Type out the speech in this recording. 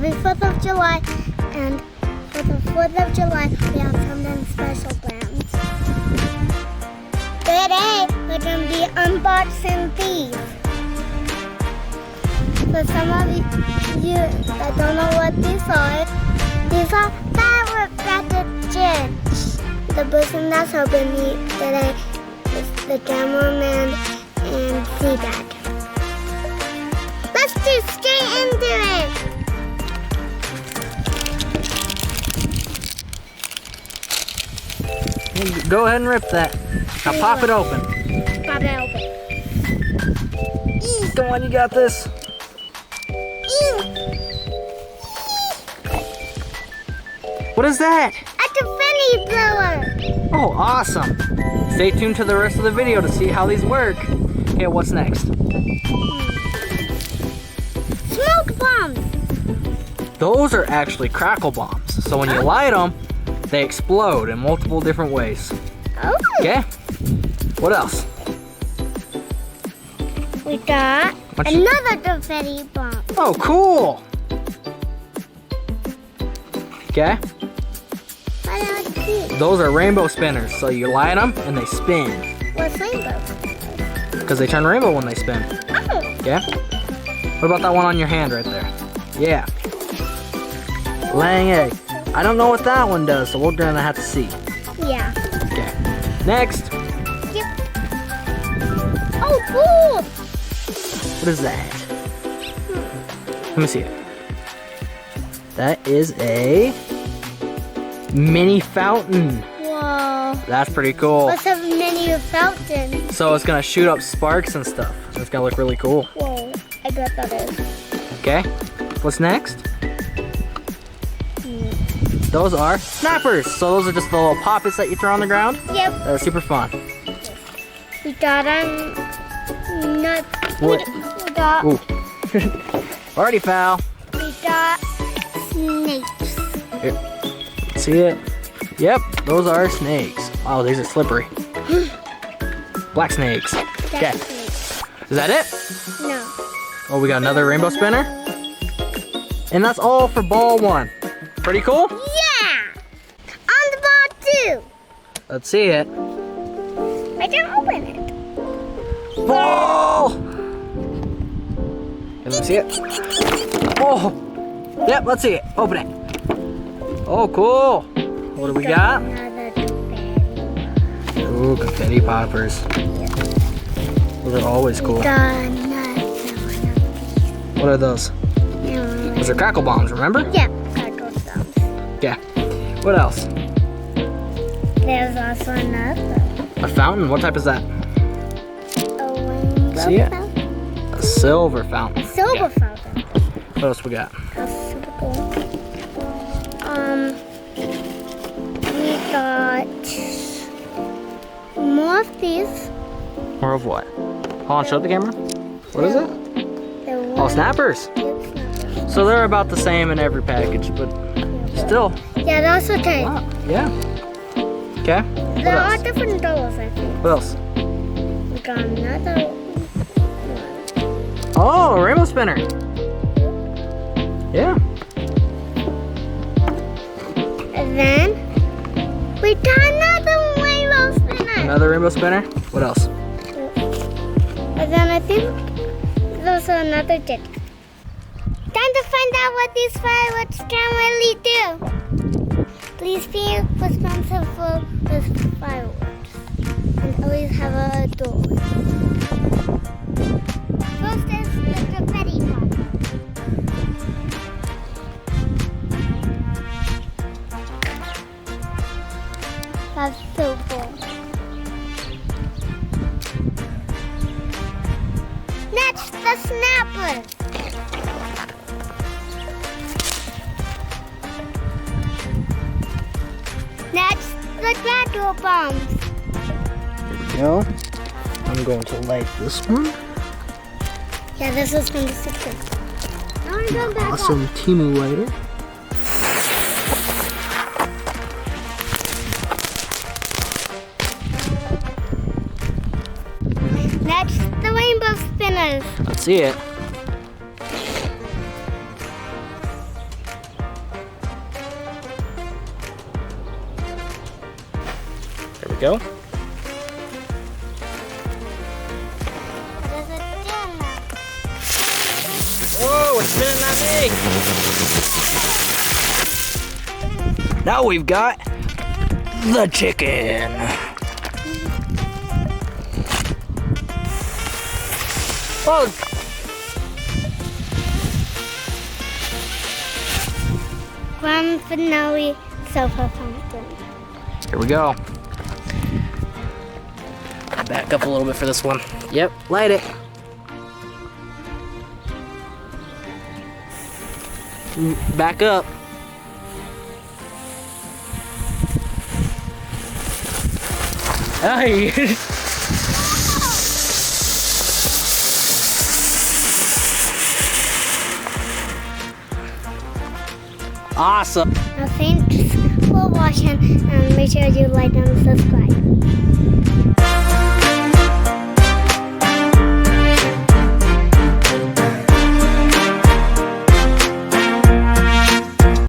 Happy 4th of July, and for the 4th of July, we have something special planned. Today, we're going to be unboxing these. For some of you that don't know what these are Firework packages. The person that's helping me today is the cameraman and Seabag. Let's do straight into it. Go ahead and rip that. Now pop it open. Pop it open. Come on, you got this. What is that? A confetti blower. Oh, awesome. Stay tuned to the rest of the video to see how these work. Okay, what's next? Smoke bombs. Those are actually crackle bombs. So when you light them, they explode in multiple different ways. Oh. Okay? What else? We got another confetti bomb. Oh, cool. Okay? Those are rainbow spinners. So you light them and they spin. What's rainbow? Because they turn rainbow when they spin. Oh. Okay? What about that one on your hand right there? Yeah. Laying egg. I don't know what that one does, so we're gonna have to see. Yeah. Okay. Next. Yep. Oh, cool. What is that? Let me see it. That is a mini fountain. Whoa. That's pretty cool. What's a mini fountain? So it's gonna shoot up sparks and stuff. It's gonna look really cool. Whoa. I bet that is. Okay. What's next? Those are snappers. So those are just the little poppets that you throw on the ground. Yep. They're super fun. We got a nut. What? We got. Ooh. Already foul. We got snakes. Here. See it? Yep, those are snakes. Oh, these are slippery. Black snakes. Okay. Snakes. Is that it? No. Oh, we got another rainbow spinner. And that's all for ball one. Pretty cool? Yeah. On the ball two. Let's see it. I can open it. Ball! Can we see it? Oh! Yep, let's see it. Open it. Oh, cool. What do we got? Another confetti. Ooh, confetti poppers. Those are always cool. Got another one. What are those? Those are crackle bombs, remember? Yeah, crackle bombs. Yeah. What else? There's also another. A fountain? What type is that? A rainbow See it? fountain. A silver fountain. Silver Yeah. fountain. What else we got? That's super cool. We got more of these. More of what? Hold on, show the camera. What is it? Oh, snappers. So they're about the same in every package, but still. Yeah, that's okay. Wow. Yeah. Okay. There are different doors, I think. What else? We got another one. Oh, a rainbow spinner. Yeah. And then we got another rainbow spinner. Another rainbow spinner. What else? And then I think there's another jet. Time to find out what these fireworks can really do. Please be responsible with fireworks and always have a door. First is the confetti bomb. That's so cool. Next, the snappers. Next, the crackle bombs. Here we go. I'm going to light this one. Yeah, this is going to be super good. I want to go back Awesome Timu lighter. Next, the rainbow spinners. Let's see it. go. There's a dinner. Whoa, it's spinning that egg. Now we've got the chicken. Oh. Grand finale sofa fountain. Here we go. Back up a little bit for this one. Yep, light it. Back up. Hey. Awesome. Thanks for watching and make sure you like and subscribe.